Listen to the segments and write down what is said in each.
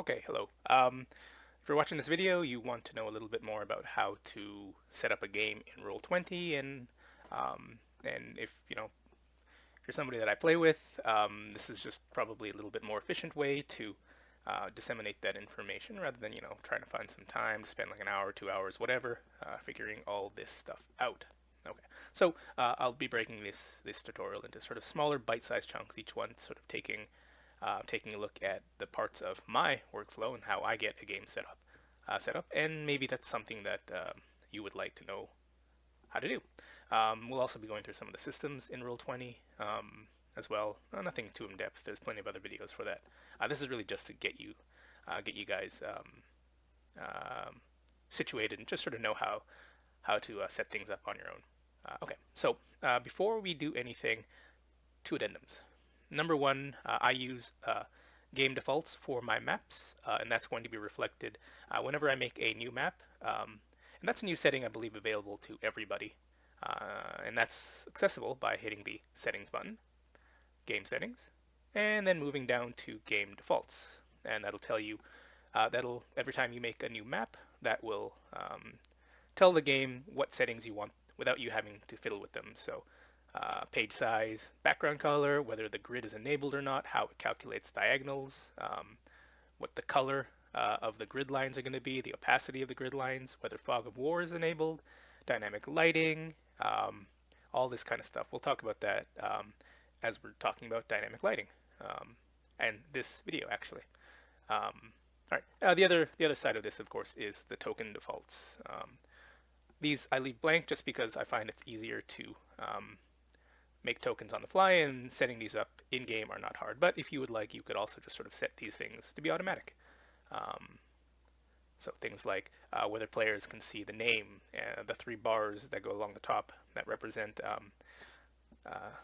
Okay, hello. If you're watching this video, you want to know a little bit more about how to set up a game in Roll20, and if you're somebody that I play with, this is just probably a little bit more efficient way to disseminate that information rather than trying to find some time to spend like an hour, 2 hours, whatever, figuring all this stuff out. Okay, so I'll be breaking this tutorial into sort of smaller bite-sized chunks, each one sort of taking a look at the parts of my workflow and how I get a game set up, and maybe that's something that you would like to know how to do. We'll also be going through some of the systems in Roll20 as well. Nothing too in depth. There's plenty of other videos for that. This is really just to get you guys situated and just sort of know how to set things up on your own. Okay, so before we do anything, two addendums. Number one, I use game defaults for my maps, and that's going to be reflected whenever I make a new map. And that's a new setting, I believe, available to everybody. And that's accessible by hitting the settings button, game settings, and then moving down to game defaults. And that'll tell you, every time you make a new map, that will tell the game what settings you want without you having to fiddle with them. So page size, background color, whether the grid is enabled or not, how it calculates diagonals, what the color of the grid lines are going to be, the opacity of the grid lines, whether fog of war is enabled, dynamic lighting, all this kind of stuff. We'll talk about that as we're talking about dynamic lighting and this video actually. All right. The other side of this, of course, is the token defaults. These I leave blank just because I find it's easier to make tokens on the fly, and setting these up in game are not hard. But if you would like, you could also just sort of set these things to be automatic. So things like whether players can see the name, the three bars that go along the top that represent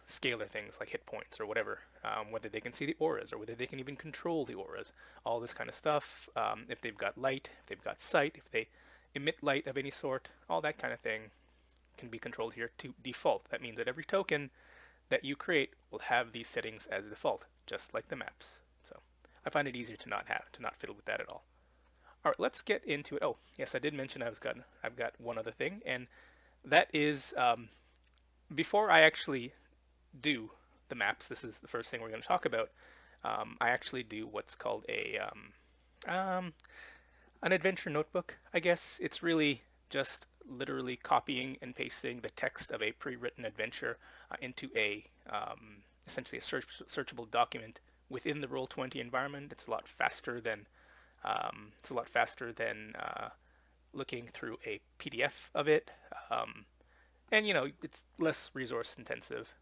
scalar things like hit points or whatever, whether they can see the auras or whether they can even control the auras, all this kind of stuff. If they've got light, if they've got sight, if they emit light of any sort, all that kind of thing can be controlled here to default. That means that every token that you create will have these settings as default, just like the maps. So I find it easier to not fiddle with that at all. All right, let's get into it. Oh, yes, I did mention I've got one other thing, and that is before I actually do the maps. This is the first thing we're going to talk about. I actually do what's called an adventure notebook. I guess it's really just literally copying and pasting the text of a pre-written adventure into essentially a searchable document within the Roll20 environment. It's a lot faster than looking through a PDF of it, and it's less resource intensive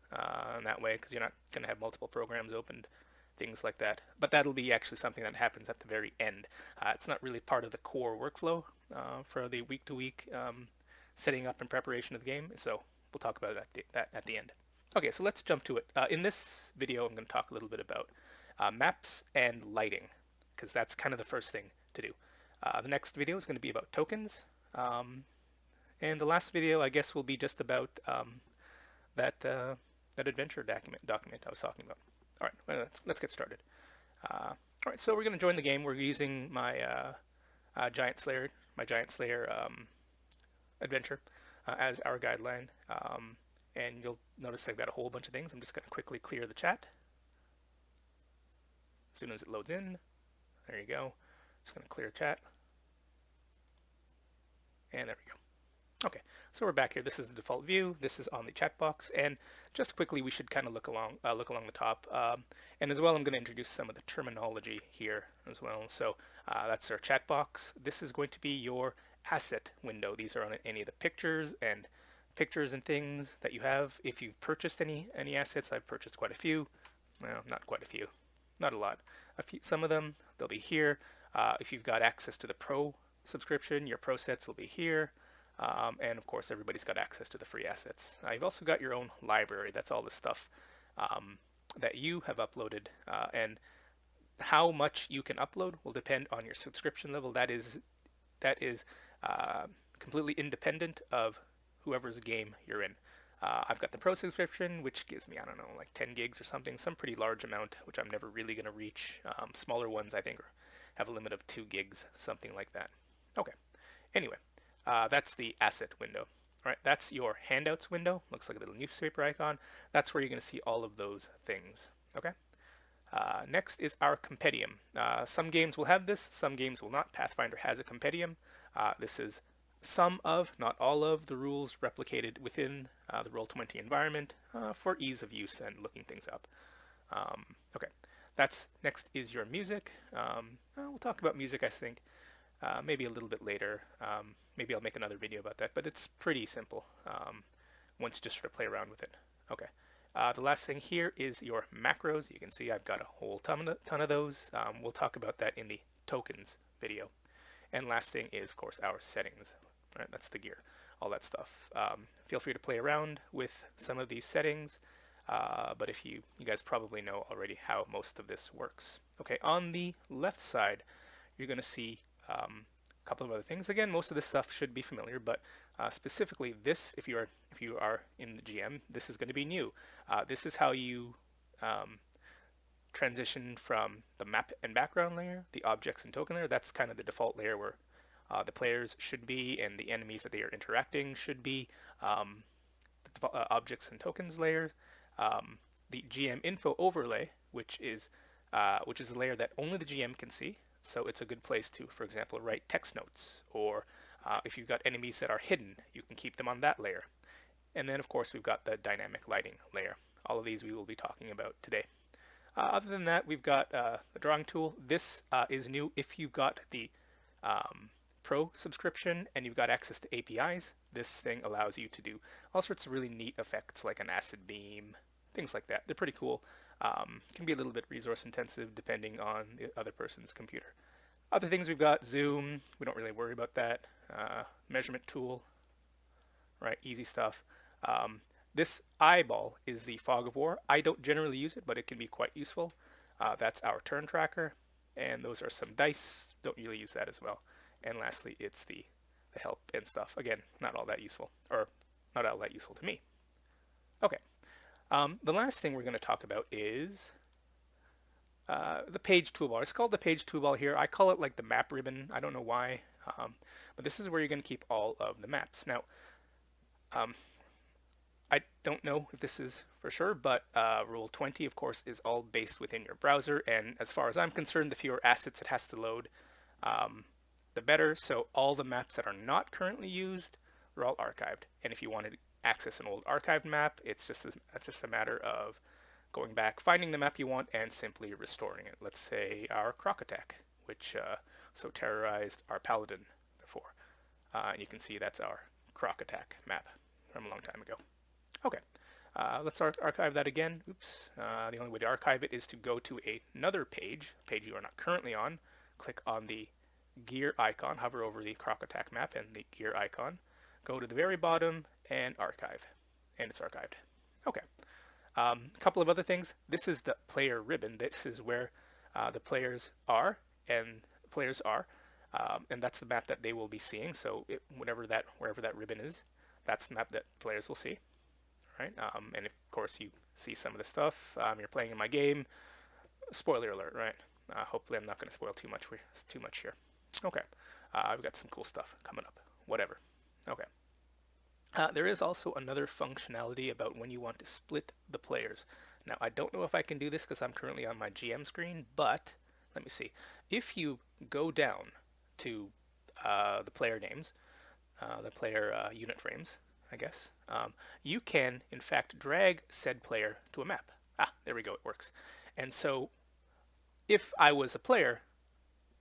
in that way because you're not going to have multiple programs opened, things like that. But that'll be actually something that happens at the very end. It's not really part of the core workflow for the week-to-week setting up and preparation of the game. So we'll talk about that at the end. Okay, so let's jump to it. In this video, I'm going to talk a little bit about maps and lighting, because that's kind of the first thing to do. The next video is going to be about tokens, and the last video, I guess, will be just about that adventure document I was talking about. All right, well, let's get started. All right, so we're going to join the game. We're using my Giant Slayer adventure as our guideline, and you'll notice I've got a whole bunch of things. I'm just going to quickly clear the chat as soon as it loads in. There you go. Just going to clear chat, and there we go. Okay, so we're back here. This is the default view. This is on the chat box, and just quickly, we should kind of look along the top, and as well, I'm going to introduce some of the terminology here as well. So that's our chat box. This is going to be your asset window. These are on any of the pictures and things that you have. If you've purchased any assets, I've purchased quite a few. Well, not quite a few, not a lot. Some of them, they'll be here. If you've got access to the Pro subscription, your Pro sets will be here. And of course, everybody's got access to the free assets. You've also got your own library. That's all the stuff that you have uploaded. And how much you can upload will depend on your subscription level. That is completely independent of whoever's game you're in. I've got the Pro subscription, which gives me, I don't know, like 10 gigs or something, some pretty large amount, which I'm never really going to reach. Smaller ones, I think, have a limit of 2 gigs, something like that. Okay. Anyway, that's the asset window. All right, that's your handouts window. Looks like a little newspaper icon. That's where you're going to see all of those things. Okay. Next is our compendium. Some games will have this, some games will not. Pathfinder has a compendium. This is some of, not all of, the rules replicated within the Roll20 environment for ease of use and looking things up. Okay, next is your music. We'll talk about music, I think, maybe a little bit later. Maybe I'll make another video about that, but it's pretty simple once you just sort of play around with it. Okay. The last thing here is your macros. You can see I've got a whole ton of those. We'll talk about that in the tokens video. And last thing is, of course, our settings. Right, that's the gear, all that stuff. Feel free to play around with some of these settings, but if you guys probably know already how most of this works. Okay, on the left side, you're going to see a couple of other things. Again, most of this stuff should be familiar, but specifically this, if you are in the GM, this is going to be new. This is how you transition from the map and background layer, the objects and token layer. That's kind of the default layer where the players should be and the enemies that they are interacting should be. The objects and tokens layer, the GM info overlay, which is the layer that only the GM can see. So it's a good place to, for example, write text notes, or if you've got enemies that are hidden, you can keep them on that layer. And then, of course, we've got the dynamic lighting layer. All of these we will be talking about today. Other than that, we've got the drawing tool. This is new if you've got the Pro subscription and you've got access to APIs. This thing allows you to do all sorts of really neat effects like an acid beam, things like that. They're pretty cool. Can be a little bit resource intensive depending on the other person's computer. Other things we've got zoom. We don't really worry about that. Measurement tool, right? Easy stuff. This eyeball is the fog of war. I don't generally use it, but it can be quite useful. That's our turn tracker, and those are some dice. Don't really use that as well. And lastly, it's the help and stuff. Again, not all that useful, or not all that useful to me. Okay. The last thing we're going to talk about is the page toolbar. It's called the page toolbar here. I call it like the map ribbon. I don't know why, but this is where you're going to keep all of the maps. Now, I don't know if this is for sure, but Roll20, of course, is all based within your browser, and as far as I'm concerned, the fewer assets it has to load, the better. So all the maps that are not currently used are all archived, and if you wanted to access an old archived map, it's just a matter of going back, finding the map you want, and simply restoring it. Let's say our Croc Attack, which so terrorized our Paladin before. And you can see that's our Croc Attack map from a long time ago. Okay, let's archive that again. Oops. The only way to archive it is to go to another page, a page you are not currently on. Click on the gear icon, hover over the Croc Attack map and the gear icon. Go to the very bottom and archive, and it's archived. Okay. A couple of other things. This is the player ribbon. This is where the players are, and that's the map that they will be seeing. So wherever that ribbon is, that's the map that players will see. Right? And of course you see some of the stuff. You're playing in my game. Spoiler alert, right? Hopefully I'm not going to spoil too much here. Okay. I've got some cool stuff coming up. Whatever. Okay. There is also another functionality about when you want to split the players. Now, I don't know if I can do this because I'm currently on my GM screen, but let me see. If you go down to the player names, the player unit frames, I guess, you can, in fact, drag said player to a map. There we go, it works. And so, if I was a player,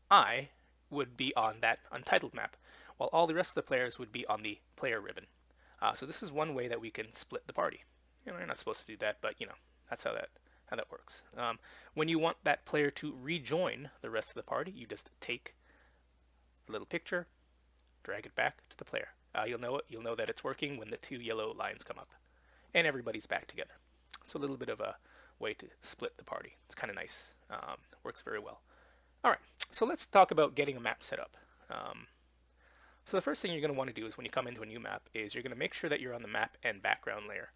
I would be on that untitled map, while all the rest of the players would be on the player ribbon. So this is one way that we can split the party. You're not supposed to do that, but that's how that works. When you want that player to rejoin the rest of the party, you just take a little picture, drag it back to the player. You'll know that it's working when the 2 yellow lines come up, and everybody's back together. So a little bit of a way to split the party. It's kind of nice. Works very well. All right, so let's talk about getting a map set up. So the first thing you're going to want to do is when you come into a new map is you're going to make sure that you're on the map and background layer.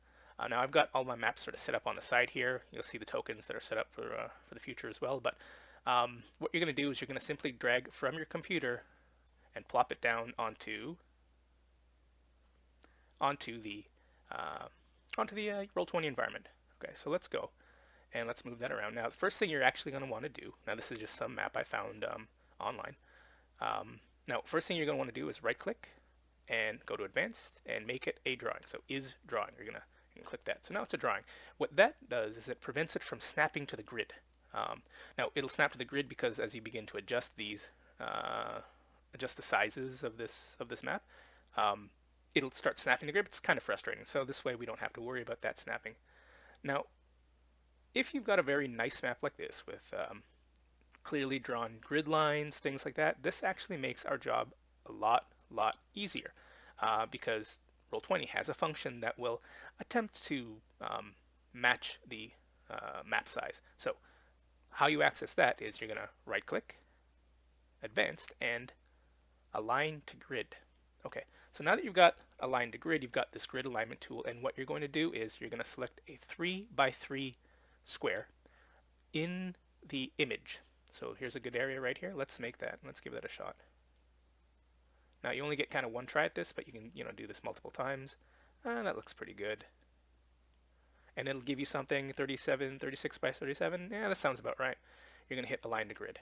Now I've got all my maps sort of set up on the side here. You'll see the tokens that are set up for the future as well, but What you're going to do is you're going to simply drag from your computer and plop it down onto the uh, Roll20 environment. Okay, so let's go and let's move that around. Now, the first thing you're actually going to want to do, now this is just some map I found online. Now, first thing you're going to want to do is right-click and go to Advanced and make it a drawing. So is drawing. You're going to click that. So now it's a drawing. What that does is it prevents it from snapping to the grid. Now, it'll snap to the grid because as you begin to adjust these, adjust the sizes of this map, it'll start snapping the grid. It's kind of frustrating. So this way we don't have to worry about that snapping. Now, if you've got a very nice map like this with clearly drawn grid lines, things like that, this actually makes our job a lot easier because Roll20 has a function that will attempt to match the map size. So how you access that is you're going to right click, Advanced, and Align to Grid. Okay, so now that you've got Align to Grid, you've got this grid alignment tool, and what you're going to do is you're going to select a 3x3 square in the image. So here's a good area right here. Let's make that. Let's give that a shot. Now you only get kind of one try at this, but you can do this multiple times. That looks pretty good. And it'll give you something 36 by 37. Yeah, that sounds about right. You're going to hit Align to Grid.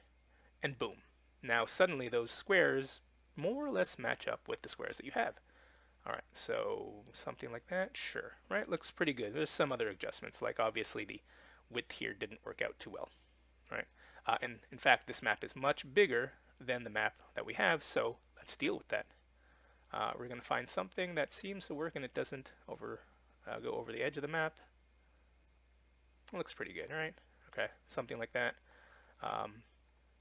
And boom. Now suddenly those squares more or less match up with the squares that you have. Alright, so something like that, sure. Right, looks pretty good. There's some other adjustments, like obviously the width here didn't work out too well. Right, and in fact this map is much bigger than the map that we have, so let's deal with that. We're going to find something that seems to work and it doesn't go over the edge of the map. It looks pretty good, right? Okay, something like that.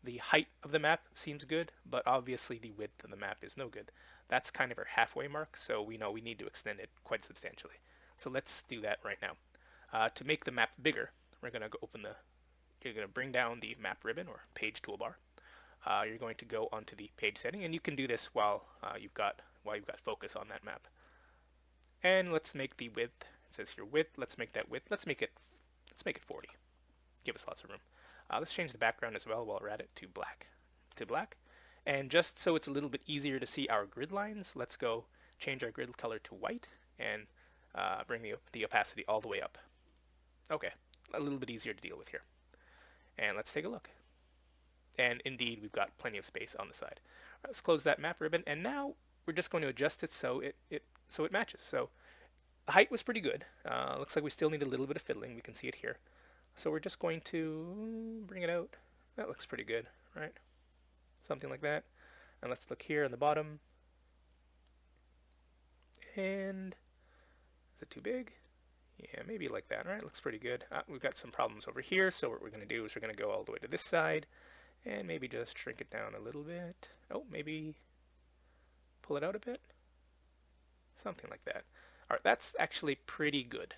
The height of the map seems good, but obviously the width of the map is no good. That's kind of our halfway mark, so we know we need to extend it quite substantially. So let's do that right now. To make the map bigger, we're going to go you're going to bring down the map ribbon or page toolbar. You're going to go onto the page setting, and you can do this while you've got focus on that map. And let's make the width. It says here width. Let's make that width. Let's make it 40. Give us lots of room. Let's change the background as well while we're at it to black. And just so it's a little bit easier to see our grid lines, let's go change our grid color to white and bring the opacity all the way up. Okay, a little bit easier to deal with here. And let's take a look. And indeed, we've got plenty of space on the side. Right, let's close that map ribbon, and now we're just going to adjust it so it matches. So the height was pretty good. Looks like we still need a little bit of fiddling. We can see it here. So we're just going to bring it out. That looks pretty good, right? Something like that. And let's look here on the bottom. And is it too big? Yeah, maybe like that, right? Looks pretty good. We've got some problems over here, so what we're going to do is we're going to go all the way to this side and maybe just shrink it down a little bit. Oh, maybe pull it out a bit. Something like that. All right, that's actually pretty good.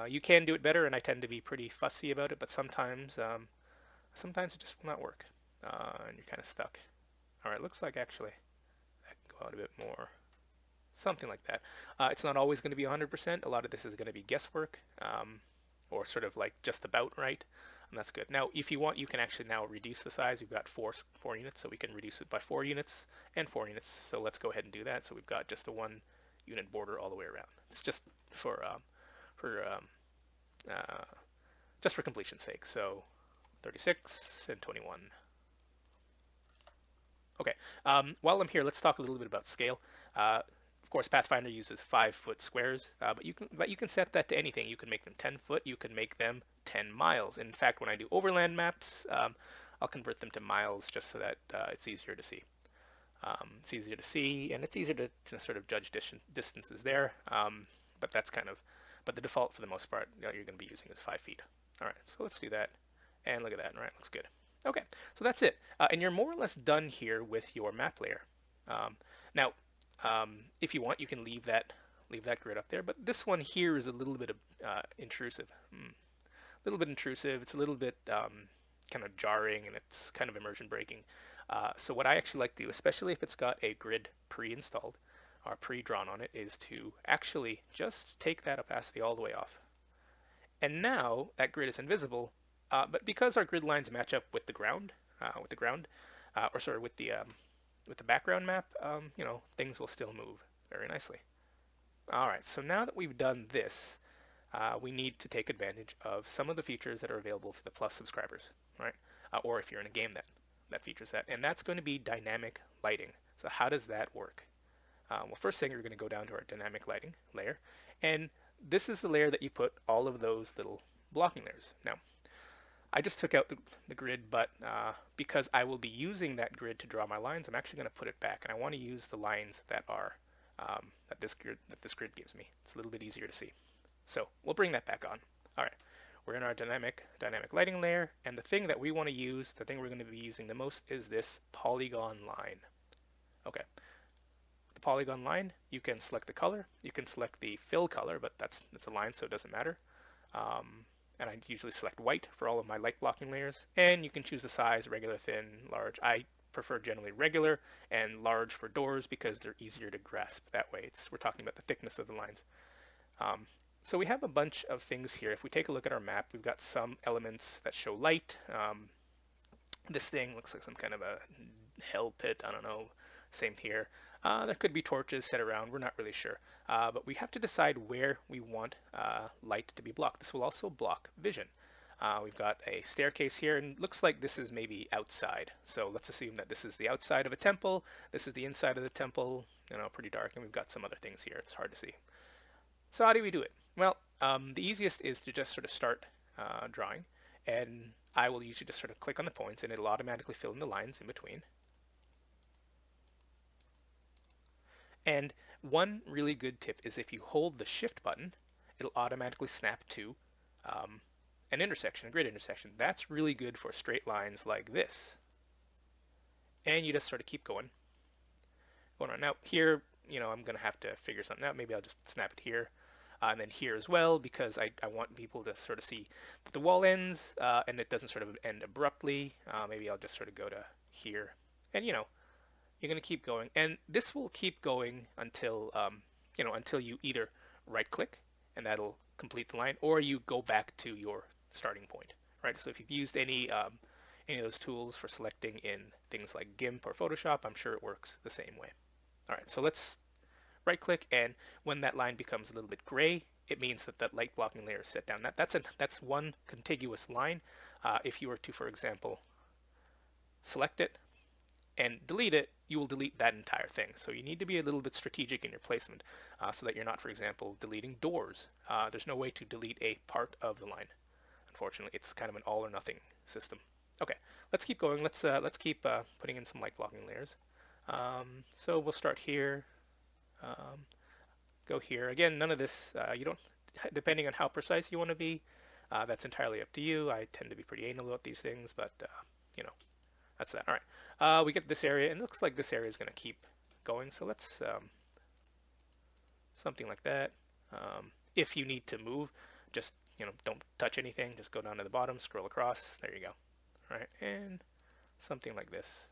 You can do it better, and I tend to be pretty fussy about it, but sometimes it just will not work, and you're kind of stuck. All right, looks like actually I can go out a bit more. Something like that. It's not always going to be 100%. A lot of this is going to be guesswork, or sort of like just about right, and that's good. Now, if you want, you can actually now reduce the size. We've got four units, so we can reduce it by 4 units and 4 units. So let's go ahead and do that. So we've got just a 1 unit border all the way around. It's just for completion's sake. So 36 and 21. Okay. While I'm here, let's talk a little bit about scale. Of course, Pathfinder uses 5-foot squares, but you can set that to anything. You can make them 10 foot. You can make them 10 miles. In fact, when I do overland maps, I'll convert them to miles just so that it's easier to see. It's easier to see, and it's easier to sort of judge distances there. But the default for the most part you're going to be using is 5 feet. All right, so let's do that, and look at that. All right, looks good. Okay, so that's it, and you're more or less done here with your map layer. Now, if you want, you can leave that grid up there, but this one here is a little bit intrusive. A little bit intrusive. It's a little bit kind of jarring, and it's kind of immersion breaking. So what I actually like to do, especially if it's got a grid pre-installed or pre-drawn on it, is to actually just take that opacity all the way off. And now that grid is invisible. But because our grid lines match up with the ground, or sorry, with the background map, things will still move very nicely. All right, so now that we've done this, we need to take advantage of some of the features that are available for the Plus subscribers, right? Or if you're in a game that features that, and that's going to be dynamic lighting. So how does that work? Well, first thing, we're going to go down to our dynamic lighting layer, and this is the layer that you put all of those little blocking layers. Now, I just took out the grid, but because I will be using that grid to draw my lines, I'm actually going to put it back, and I want to use the lines that are that this grid gives me. It's a little bit easier to see. So we'll bring that back on. All right, we're in our dynamic lighting layer, and the thing that we want to use, the thing we're going to be using the most, is this polygon line. Okay, the polygon line, you can select the color, you can select the fill color, but that's a line, so it doesn't matter. And I usually select white for all of my light blocking layers, and you can choose the size, regular, thin, large. I prefer generally regular and large for doors because they're easier to grasp that way. We're talking about the thickness of the lines. So we have a bunch of things here. If we take a look at our map, we've got some elements that show light. This thing looks like some kind of a hell pit, I don't know, same here. There could be torches set around, we're not really sure. But we have to decide where we want light to be blocked. This will also block vision. We've got a staircase here, and it looks like this is maybe outside. So let's assume that this is the outside of a temple, this is the inside of the temple, pretty dark, and we've got some other things here. It's hard to see. So how do we do it? Well, the easiest is to just sort of start drawing, and I will usually just sort of click on the points, and it'll automatically fill in the lines in between. And one really good tip is if you hold the shift button, it'll automatically snap to an intersection, a grid intersection. That's really good for straight lines like this. And you just sort of keep going on. Now here, I'm going to have to figure something out. Maybe I'll just snap it here. And then here as well, because I want people to sort of see that the wall ends and it doesn't sort of end abruptly. Maybe I'll just sort of go to here. And you're going to keep going, and this will keep going until until you either right click and that'll complete the line, or you go back to your starting point, right? So if you've used any of those tools for selecting in things like GIMP or Photoshop, I'm sure it works the same way. All right, so let's right click, and when that line becomes a little bit gray, it means that that light blocking layer is set down. That's one contiguous line. If you were to, for example, select it and delete it, you will delete that entire thing. So you need to be a little bit strategic in your placement so that you're not, for example, deleting doors. There's no way to delete a part of the line. Unfortunately, it's kind of an all or nothing system. Okay, let's keep going. Let's keep putting in some light blocking layers. So we'll start here. Go here. Again, none of this, you don't, depending on how precise you want to be, that's entirely up to you. I tend to be pretty anal about these things, but that's that. All right, we get this area, and it looks like this area is going to keep going. So let's something like that. If you need to move, just don't touch anything. Just go down to the bottom, scroll across. There you go. All right, and something like this.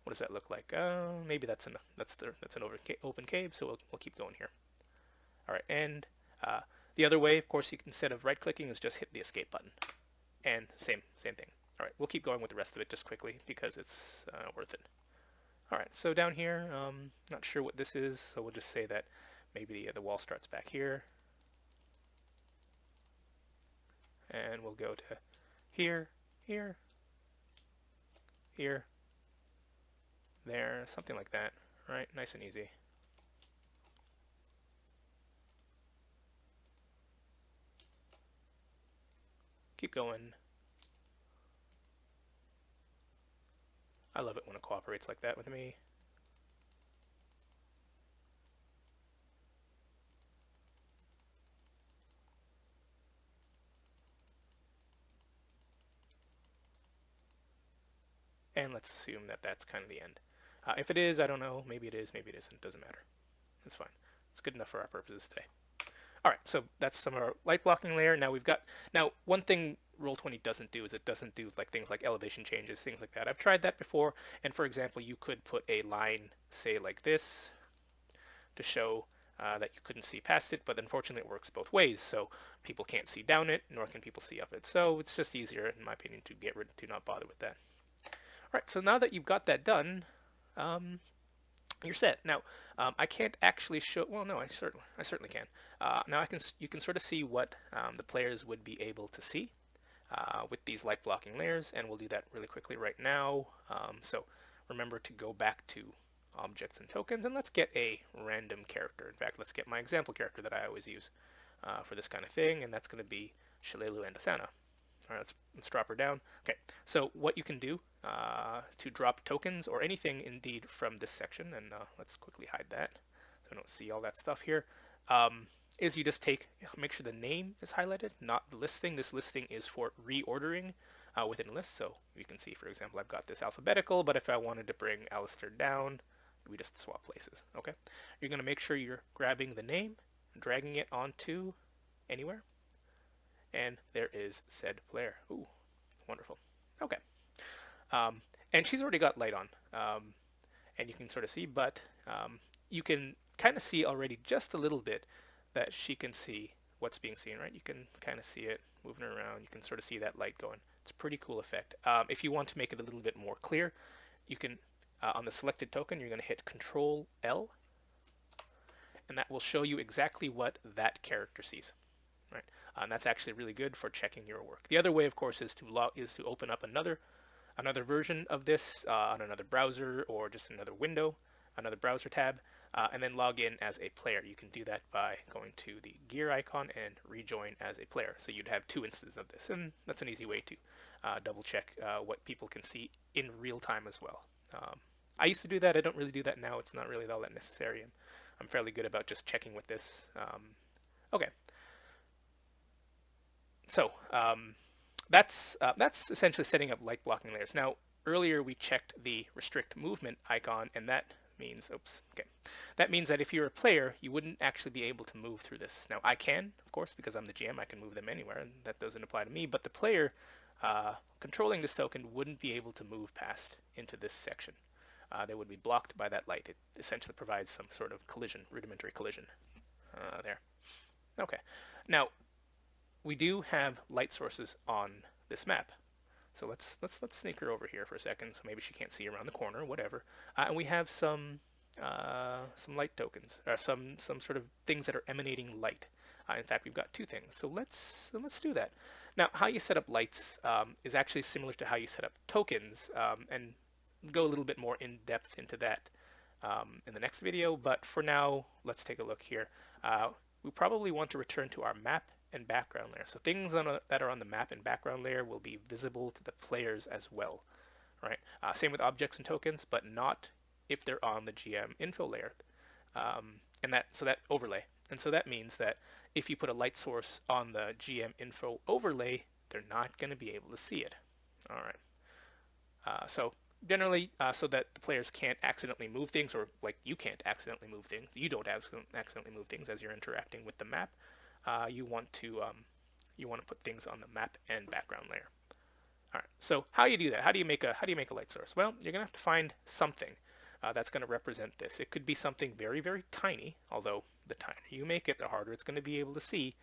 What does that look like? Maybe that's an open cave. So we'll keep going here. All right, and the other way, of course, you can, instead of right-clicking, is just hit the escape button, and same thing. All right, we'll keep going with the rest of it just quickly because it's worth it. All right, so down here, not sure what this is, so we'll just say that maybe the wall starts back here. And we'll go to here, here, here, there, something like that. All right, nice and easy. Keep going. I love it when it cooperates like that with me. And let's assume that that's kind of the end. If it is, I don't know. Maybe it is, maybe it isn't. It doesn't matter. It's fine. It's good enough for our purposes today. All right, so that's some of our light blocking layer. Now one thing Roll20 doesn't do is it doesn't do things like elevation changes, things like that. I've tried that before, and for example, you could put a line, say like this, to show that you couldn't see past it, but unfortunately it works both ways, so people can't see down it, nor can people see up it. So it's just easier, in my opinion, to not bother with that. All right, so now that you've got that done, you're set. Now, I can't actually show. Well, no, I certainly can. Now you can sort of see what the players would be able to see with these light blocking layers, and we'll do that really quickly right now. So remember to go back to objects and tokens, and let's get a random character. In fact, let's get my example character that I always use for this kind of thing, and that's going to be Shalelu Andasana. All right, let's drop her down. Okay, so what you can do to drop tokens or anything indeed from this section, and let's quickly hide that so I don't see all that stuff here, is you just make sure the name is highlighted, not the listing. This listing is for reordering within a list. So you can see, for example, I've got this alphabetical, but if I wanted to bring Alistair down, we just swap places. Okay, you're going to make sure you're grabbing the name, dragging it onto anywhere, and there is said player. Ooh, wonderful. Okay, and she's already got light on, and you can sort of see, but you can kind of see already just a little bit that she can see what's being seen, right? You can kind of see it moving around. You can sort of see that light going. It's a pretty cool effect. If you want to make it a little bit more clear, you can, on the selected token, you're going to hit Control L, and that will show you exactly what that character sees, right? And that's actually really good for checking your work. The other way, of course, is to open up another version of this on another browser or just another window, another browser tab, and then log in as a player. You can do that by going to the gear icon and rejoin as a player. So you'd have two instances of this, and that's an easy way to double check what people can see in real time as well. I used to do that. I don't really do that now. It's not really all that necessary, and I'm fairly good about just checking with this. Okay. So that's essentially setting up light blocking layers. Now, earlier we checked the restrict movement icon, and that means, that means that if you're a player, you wouldn't actually be able to move through this. Now, I can, of course, because I'm the GM, I can move them anywhere, and that doesn't apply to me, but the player controlling this token wouldn't be able to move past into this section. They would be blocked by that light. It essentially provides some sort of collision, rudimentary collision there. Okay. Now, we do have light sources on this map. So let's sneak her over here for a second, so maybe she can't see around the corner, whatever. And we have some light tokens, some sort of things that are emanating light. In fact, we've got two things. So let's do that. Now, how you set up lights is actually similar to how you set up tokens, and go a little bit more in depth into that in the next video. But for now, let's take a look here. We probably want to return to our map and background layer. So things that are on the map and background layer will be visible to the players as well, right? Same with objects and tokens, but not if they're on the GM info layer, and that overlay. And so that means that if you put a light source on the GM info overlay, they're not going to be able to see it. All right. So generally, so that the players can't accidentally move things, or like you can't accidentally move things. You don't accidentally move things as you're interacting with the map. You want to put things on the map and background layer. All right. So how do you do that? How do you make a light source? Well, you're gonna have to find something that's going to represent this. It could be something very, very tiny. Although the tinier you make it, the harder it's going to be able to see.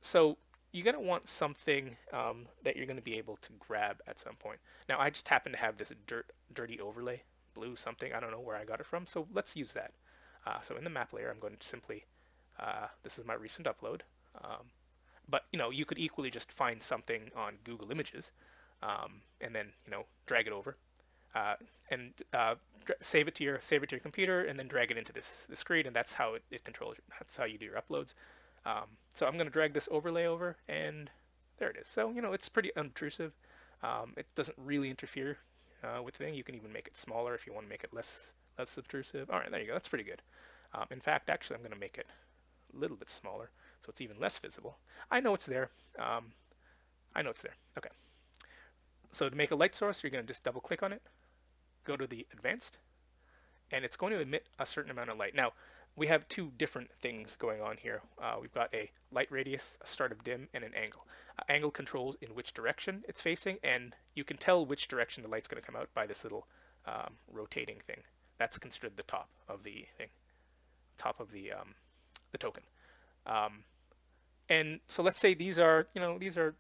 So you're going to want something that you're going to be able to grab at some point. Now, I just happen to have this dirty overlay, blue something. I don't know where I got it from. So let's use that. So in the map layer, I'm going to simply this is my recent upload, but you could equally just find something on Google Images, and then drag it over, and save it to your computer, and then drag it into this screen, and that's how it controls. That's how you do your uploads. So I'm going to drag this overlay over, and there it is. So it's pretty unobtrusive. It doesn't really interfere with the thing. You can even make it smaller if you want to make it less obtrusive. All right, there you go. That's pretty good. In fact, actually, I'm going to make it a little bit smaller so it's even less visible. I know it's there. Okay. So to make a light source, you're going to just double click on it, go to the advanced, and it's going to emit a certain amount of light. Now, we have two different things going on here. We've got a light radius, a start of dim, and an angle. Angle controls in which direction it's facing, and you can tell which direction the light's going to come out by this little rotating thing. That's considered the top of the thing. top of the token. And so let's say these are, these are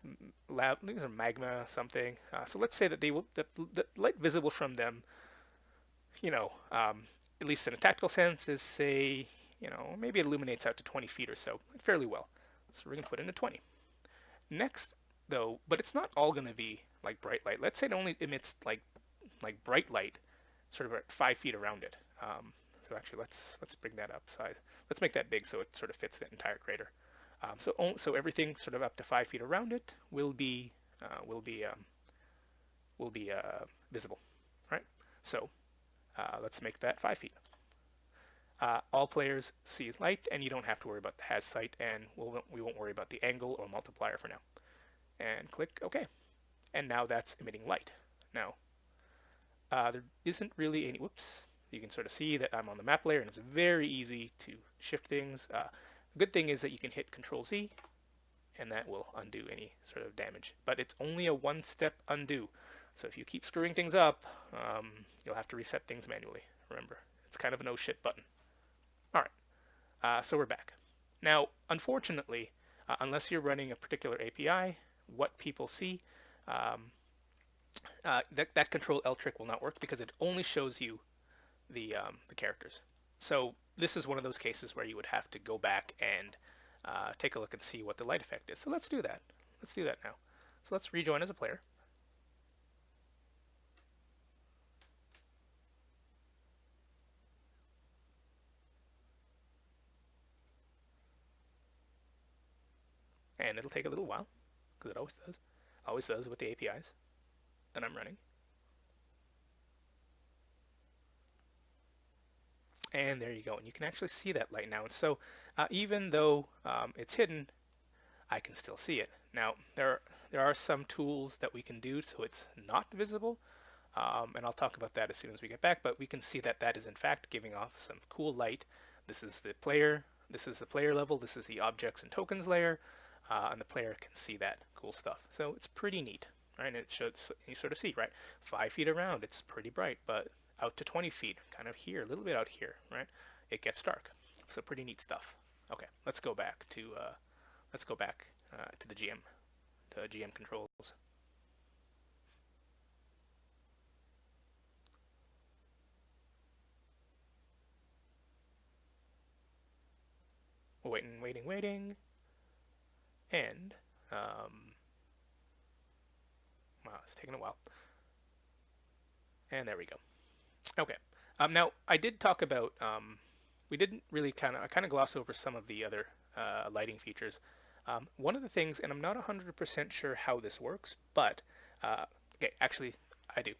magma something. So let's say that the light visible from them, at least in a tactical sense, is say, maybe it illuminates out to 20 feet or so, fairly well. So we're going to put in a 20. Next, though, but it's not all going to be like bright light. Let's say it only emits like bright light, sort of at 5 feet around it. So actually, let's bring that up. Let's make that big so it sort of fits the entire crater. So everything sort of up to 5 feet around it will be visible, right? So let's make that 5 feet. All players see light, and you don't have to worry about the has sight, and we won't worry about the angle or multiplier for now. And click OK. And now that's emitting light. Now, there isn't really any, whoops, you can sort of see that I'm on the map layer, and it's very easy to shift things. The good thing is that you can hit Control-Z, and that will undo any sort of damage. But it's only a one-step undo. So if you keep screwing things up, you'll have to reset things manually. Remember, it's kind of an oh shit button. All right, so we're back. Now, unfortunately, unless you're running a particular API, what people see, that Control-L trick will not work because it only shows you the characters. So this is one of those cases where you would have to go back and take a look and see what the light effect is. So let's do that. Let's do that now. So let's rejoin as a player. And it'll take a little while, because it always does. Always does with the APIs that I'm running. And there you go. And you can actually see that light now. And so even though it's hidden, I can still see it. Now, there are some tools that we can do so it's not visible. And I'll talk about that as soon as we get back. But we can see that that is, in fact, giving off some cool light. This is the player. This is the player level. This is the objects and tokens layer. And the player can see that cool stuff. So it's pretty neat, right? And it shows, you sort of see, right? 5 feet around, it's pretty bright, but out to 20 feet, kind of here, a little bit out here, right? It gets dark. So pretty neat stuff. Okay, let's go back to the GM, to GM controls. Waiting. And, wow, it's taking a while. And there we go. Okay. Now, I did talk about, we didn't really I kind of gloss over some of the other lighting features. One of the things, and I'm not 100% sure how this works, but, okay, actually, I do.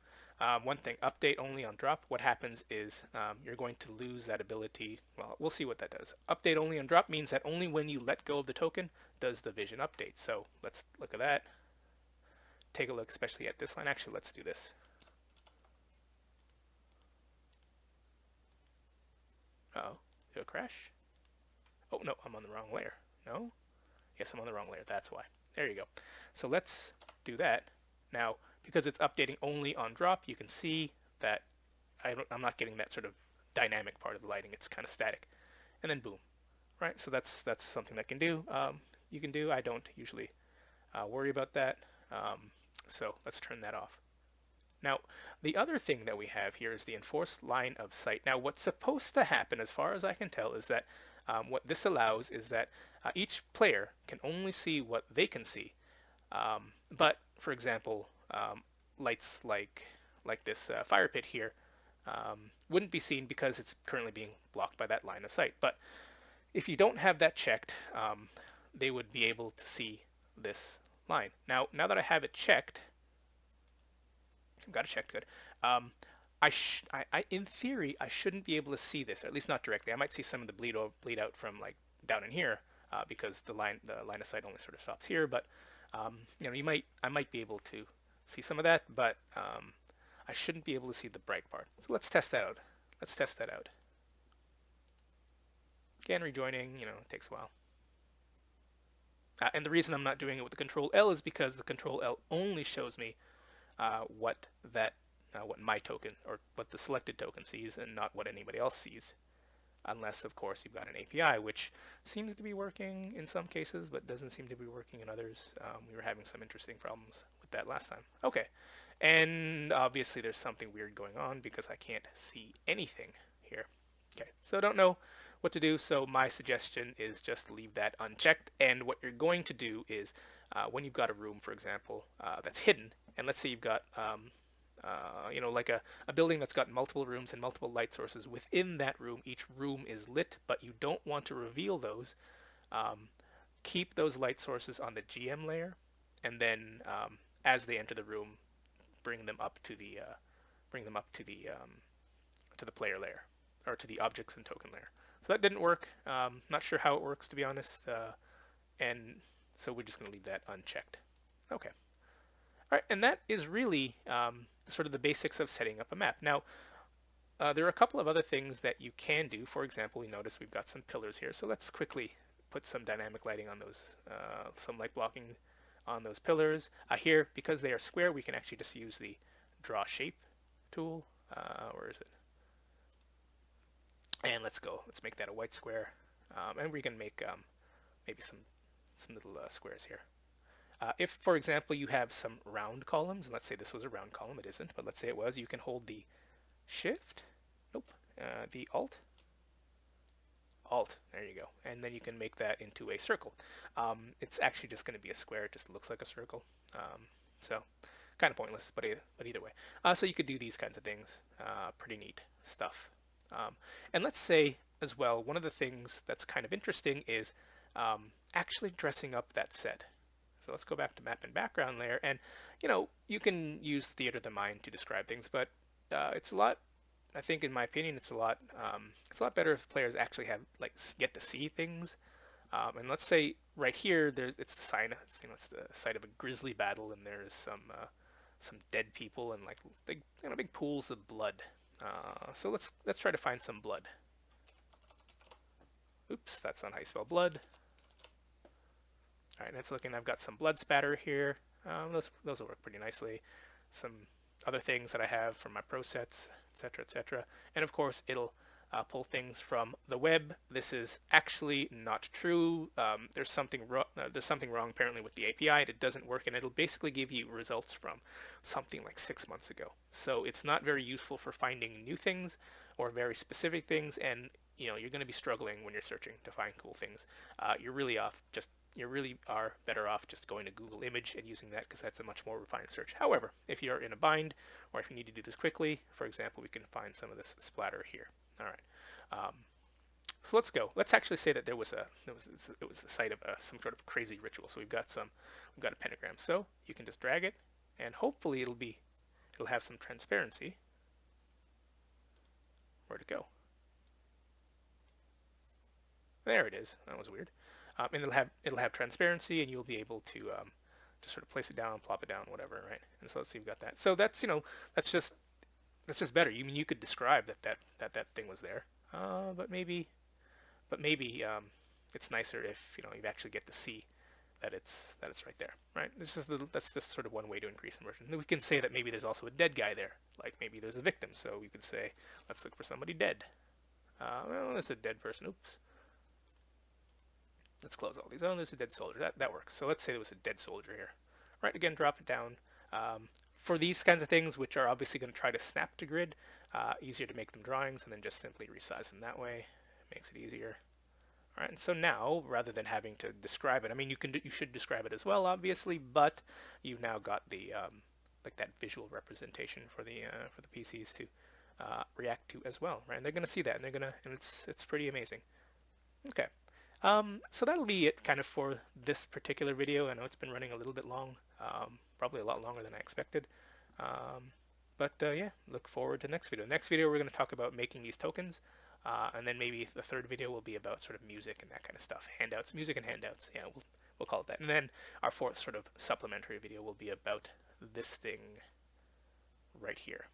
One thing, update only on drop. What happens is you're going to lose that ability. Well, we'll see what that does. Update only on drop means that only when you let go of the token does the vision update. So let's look at that. Take a look, especially at this line. Actually, let's do this. Uh-oh, did it crash? Oh, no, I'm on the wrong layer. No? Yes, I'm on the wrong layer. That's why. There you go. So let's do that. Now, because it's updating only on drop, you can see that I'm not getting that sort of dynamic part of the lighting. It's kind of static. And then boom. Right? So that's something that can do. You can do. I don't usually worry about that. So let's turn that off. Now, the other thing that we have here is the enforced line of sight. Now, what's supposed to happen, as far as I can tell, is that what this allows is that each player can only see what they can see. But, for example, lights like this fire pit here wouldn't be seen because it's currently being blocked by that line of sight. But if you don't have that checked, they would be able to see this line. Now that I have it checked, I've got it checked good. In theory, I shouldn't be able to see this, or at least not directly. I might see some of the bleed out from like down in here because the line of sight only sort of stops here. But I might be able to see some of that, but I shouldn't be able to see the bright part. So let's test that out. Again, rejoining, it takes a while. And the reason I'm not doing it with the Control-L is because the Control-L only shows me what my token, or what the selected token sees, and not what anybody else sees. unless of course you've got an API, which seems to be working in some cases, but doesn't seem to be working in others. We were having some interesting problems with that last time. Okay, and obviously there's something weird going on because I can't see anything here. Okay, so don't know what to do, so my suggestion is just leave that unchecked, and what you're going to do is when you've got a room, for example, that's hidden, and let's say you've got like a building that's got multiple rooms and multiple light sources. Within that room, each room is lit, but you don't want to reveal those. Keep those light sources on the GM layer, and then as they enter the room, bring them up to the to the player layer, or to the objects and token layer. So that didn't work. Not sure how it works, to be honest, and so we're just going to leave that unchecked. Okay. All right, and that is really sort of the basics of setting up a map. Now, there are a couple of other things that you can do. For example, you notice we've got some pillars here, so let's quickly put some dynamic lighting on those, some light blocking on those pillars. Here, because they are square, we can actually just use the draw shape tool. Where is it? And let's make that a white square, and we can make maybe some little squares here. If, for example, you have some round columns, and let's say this was a round column, it isn't, but let's say it was, you can hold the Shift, the Alt, there you go, and then you can make that into a circle. It's actually just going to be a square, it just looks like a circle, so kind of pointless, but either way. So you could do these kinds of things, pretty neat stuff. And let's say, as well, one of the things that's kind of interesting is actually dressing up that set. So let's go back to map and background layer, and you can use theater of the mind to describe things, but it's a lot. I think, in my opinion, it's a lot better if players actually get to see things. And let's say right here, it's the sign. It's the site of a grisly battle, and there's some dead people and big pools of blood. So let's try to find some blood. Oops, that's not how you spell blood. All right, that's looking. I've got some blood spatter here. Those will work pretty nicely. Some other things that I have from my pro sets, etc., etc. And of course, it'll pull things from the web. This is actually not true. There's something wrong apparently with the API. It doesn't work, and it'll basically give you results from something like 6 months ago. So it's not very useful for finding new things or very specific things, and you're going to be struggling when you're searching to find cool things. You really are better off just going to Google Image and using that, because that's a much more refined search. However, if you're in a bind, or if you need to do this quickly, for example, we can find some of this splatter here. All right. So let's go. Let's actually say that it was the site of some sort of crazy ritual. So we've got a pentagram. So you can just drag it, and hopefully it'll have some transparency. Where'd it go? There it is. That was weird. And it'll have transparency, and you'll be able to just sort of place it down, plop it down, whatever, right? And so let's see, we've got that. So that's that's just better. You could describe that thing was there, but maybe it's nicer if you actually get to see that it's right there, right? That's just sort of one way to increase immersion. And we can say that maybe there's also a dead guy there, like maybe there's a victim. So we could say, let's look for somebody dead. Well, there's a dead person. Oops. Let's close all these. Oh, there's a dead soldier. That works. So let's say there was a dead soldier here. Right, again, drop it down. For these kinds of things, which are obviously going to try to snap to grid, easier to make them drawings and then just simply resize them that way. It makes it easier. All right, and so now, rather than having to describe it, I mean, you should describe it as well, obviously, but you've now got the that visual representation for the PCs to react to as well, right? And they're going to see that, and it's pretty amazing. Okay. So that'll be it kind of for this particular video. I know it's been running a little bit long, probably a lot longer than I expected. But yeah, look forward to the next video. Next video, we're going to talk about making these tokens. And then maybe the third video will be about sort of music and that kind of stuff. Handouts, music and handouts. Yeah, we'll call it that. And then our fourth sort of supplementary video will be about this thing right here.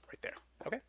Right there. Okay?